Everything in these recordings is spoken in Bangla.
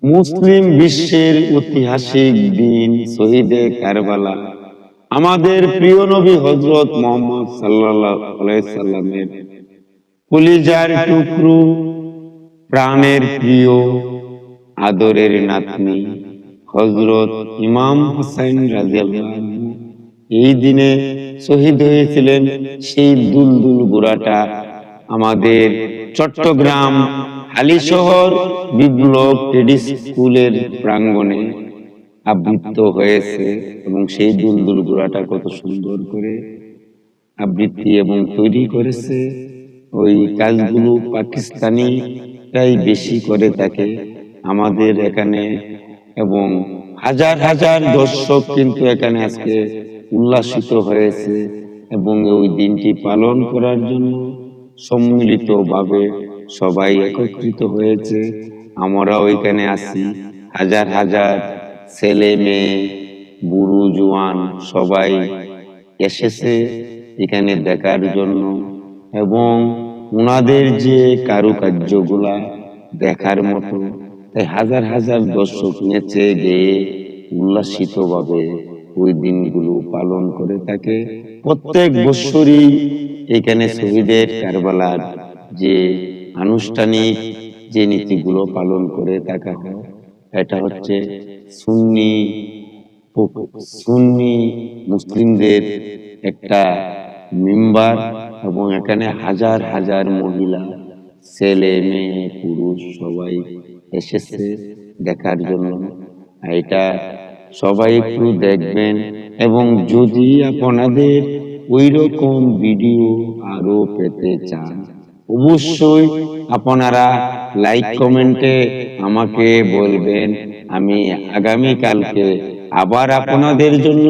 মুসলিম বিশ্বের ঐতিহাসিক দিন শহীদে কারবালা আমাদের প্রিয় নবী হযরত মুহাম্মদ সাল্লাল্লাহু আলাইহি সাল্লামের কলিজার টুকরো, প্রাণের প্রিয়, আদরের নাতনি হযরত ইমাম হুসাইন রাদিয়াল্লাহু আনহু এই দিনে শহীদ হয়েছিলেন। সেই দুলদুল গোড়াটা আমাদের চট্টগ্রাম হালিশহর বিপ্লব টেডি স্কুলের প্রাঙ্গণে আবৃত্ত হয়েছে এবং সেই দুলদুল গোড়াটা কত সুন্দর করে আবৃত্তি এবং তৈরি করেছে। ওই কাজগুলো পাকিস্তানিরাই বেশি করে থাকে আমাদের এখানে, এবং হাজার হাজার দর্শক কিন্তু এখানে আজকে উল্লাসিত হয়েছে এবং ওই দিনটি পালন করার জন্য সম্মিলিতভাবে সবাই একত্রিত হয়েছে। আমরা ওইখানে আছি, হাজার হাজার ছেলে মেয়ে বুড়ো জওয়ান সবাই এসেছে এখানে দেখার জন্য এবং ওনাদের যে কারুকার্যগুলা দেখার মতো। তাই হাজার হাজার দর্শক নেচে গেয়ে উল্লাসিত ভাবে ওই দিনগুলো পালন করে থাকে। প্রত্যেক বছরই এখানে শহীদের কারবালার যে আনুষ্ঠানিক যে নীতিগুলো পালন করে থাকা হয়, এটা হচ্ছে সুন্নি মুসলিমদের একটা মেম্বার এবং এখানে হাজার হাজার মহিলা, ছেলে মেয়ে, পুরুষ সবাই এসেছে দেখার জন্য। এটা সবাই একটু দেখবেন এবং যদি আপনাদের ওই রকম ভিডিও আরো পেতে চান অবশ্যই আপনারা লাইক কমেন্টে আমাকে বলবেন। আমি আগামী কালকে আবার আপনাদের জন্য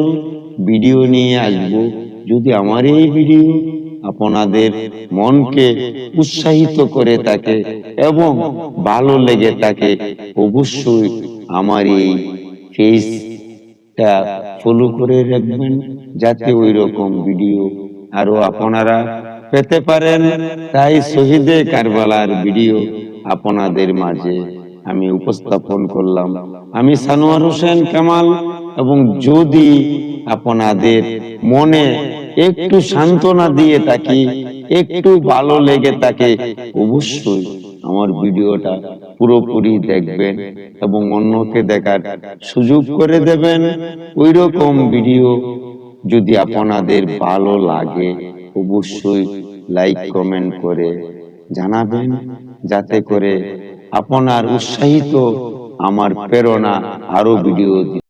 ভিডিও নিয়ে আসব। যদি আমার এই ভিডিও আপনাদের মনকে উৎসাহিত করে থাকে এবং ভালো লেগে থাকে অবশ্যই আমার এই পেজটা ফলো করে রাখবেন, যাতে ওই রকম ভিডিও আরো আপনারা পেতে পারেন। তাই শহীদে কারবালার ভিডিও আপনাদের মাঝে আমি উপস্থাপন করলাম। আমি সানোয়ার হোসেন কামাল, এবং যদি আপনাদের মনে একটু সান্ত্বনা দিয়ে থাকি, একটু ভালো লেগে থাকে, অবশ্যই আমার ভিডিওটা পুরোপুরি দেখবেন এবং অন্যকে দেখার সুযোগ করে দেবেন। ওই রকম ভিডিও যদি আপনাদের ভালো লাগে অবশ্যই লাইক কমেন্ট করে জানাবেন, যাতে করে আপনার উৎসাহিত আমার প্রেরণা আরো ভিডিও